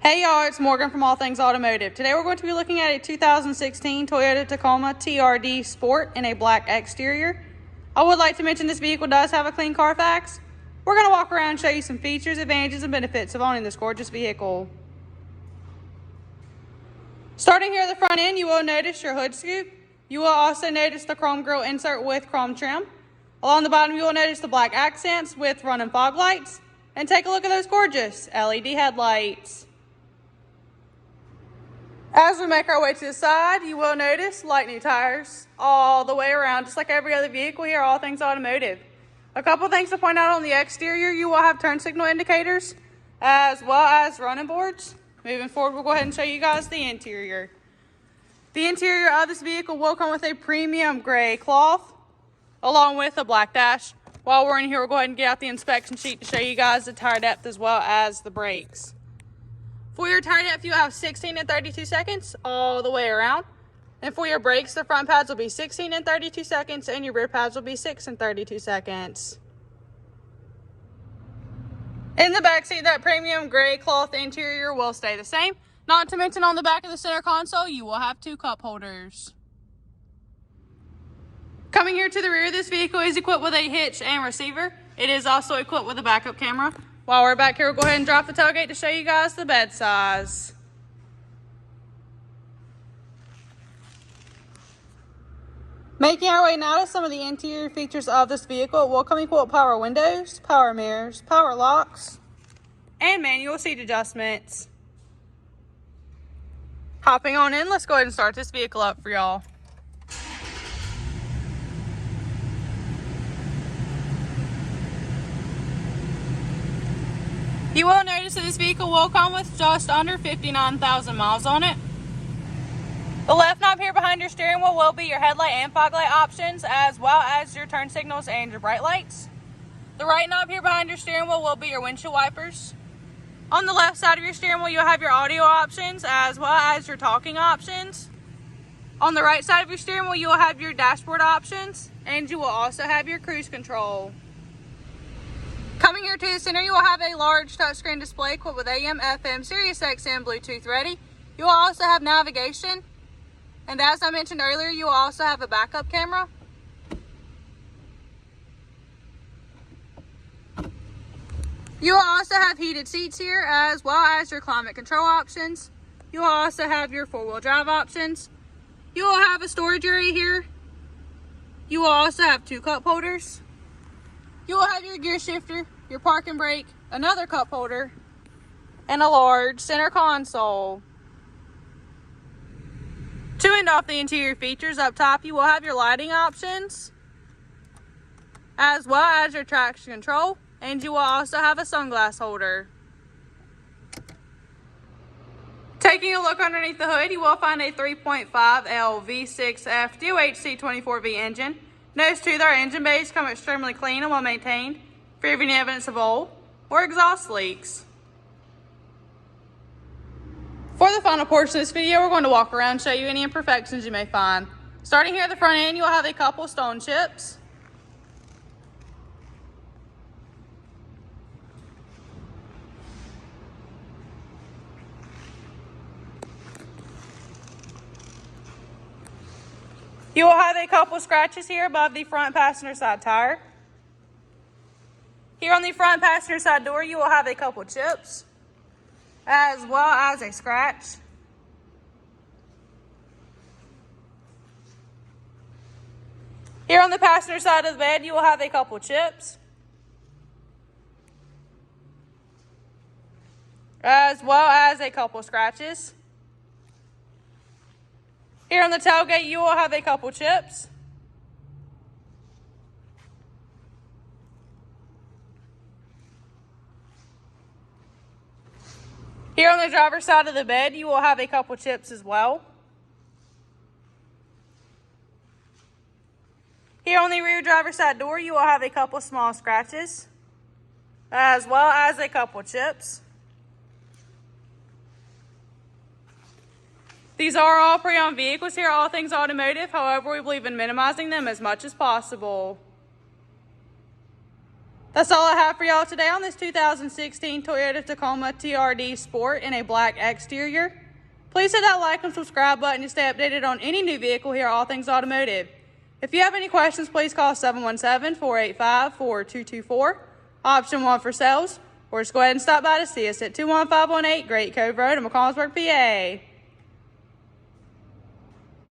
Hey y'all, it's Morgan from All Things Automotive. Today we're going to be looking at a 2016 Toyota Tacoma TRD Sport in a black exterior. I would like to mention this vehicle does have a clean CARFAX. We're going to walk around and show you some features, advantages, and benefits of owning this gorgeous vehicle. Starting here at the front end, you will notice your hood scoop. You will also notice the chrome grille insert with chrome trim. Along the bottom, you will notice the black accents with running fog lights. And take a look at those gorgeous LED headlights. As we make our way to the side, you will notice light new tires all the way around, just like every other vehicle here, All Things Automotive. A couple things to point out on the exterior, you will have turn signal indicators as well as running boards. Moving forward, we'll go ahead and show you guys the interior. The interior of this vehicle will come with a premium gray cloth along with a black dash. While we're in here, we'll go ahead and get out the inspection sheet to show you guys the tire depth as well as the brakes. For your tire depth, you have 16 and 32 seconds all the way around. And for your brakes, the front pads will be 16 and 32 seconds and your rear pads will be 6 and 32 seconds. In the back seat, that premium gray cloth interior will stay the same. Not to mention on the back of the center console, you will have 2 cup holders. Coming here to the rear, this vehicle is equipped with a hitch and receiver. It is also equipped with a backup camera. While we're back here, we'll go ahead and drop the tailgate to show you guys the bed size. Making our way now to some of the interior features of this vehicle, it will come equipped with power windows, power mirrors, power locks, and manual seat adjustments. Hopping on in, let's go ahead and start this vehicle up for y'all. You will notice that this vehicle will come with just under 59,000 miles on it. The left knob here behind your steering wheel will be your headlight and fog light options, as well as your turn signals and your bright lights. The right knob here behind your steering wheel will be your windshield wipers. On the left side of your steering wheel, you'll have your audio options, as well as your talking options. On the right side of your steering wheel, you will have your dashboard options, and you will also have your cruise control. Coming here to the center, you will have a large touchscreen display equipped with AM, FM, Sirius XM, Bluetooth ready. You will also have navigation. And as I mentioned earlier, you will also have a backup camera. You will also have heated seats here as well as your climate control options. You will also have your 4-wheel drive options. You will have a storage area here. You will also have 2 cup holders. You will have your gear shifter, your parking brake, another cup holder, and a large center console. To end off the interior features, up top you will have your lighting options, as well as your traction control, and you will also have a sunglass holder. Taking a look underneath the hood, you will find a 3.5L V6F DOHC 24V engine. Notice too that our engine bays come extremely clean and well maintained, free of any evidence of oil or exhaust leaks. For the final portion of this video, we're going to walk around and show you any imperfections you may find. Starting here at the front end, you'll have a couple stone chips. You will have a couple scratches here above the front passenger side tire. Here on the front passenger side door, you will have a couple chips, as well as a scratch. Here on the passenger side of the bed, you will have a couple chips, as well as a couple scratches. Here on the tailgate, you will have a couple chips. Here on the driver's side of the bed, you will have a couple chips as well. Here on the rear driver's side door, you will have a couple small scratches, as well as a couple chips. These are all pre-owned vehicles here, All Things Automotive. However, we believe in minimizing them as much as possible. That's all I have for y'all today on this 2016 Toyota Tacoma TRD Sport in a black exterior. Please hit that like and subscribe button to stay updated on any new vehicle here at All Things Automotive. If you have any questions, please call 717-485-4224, option 1 for sales, or just go ahead and stop by to see us at 21518 Great Cove Road in McCallsburg, PA.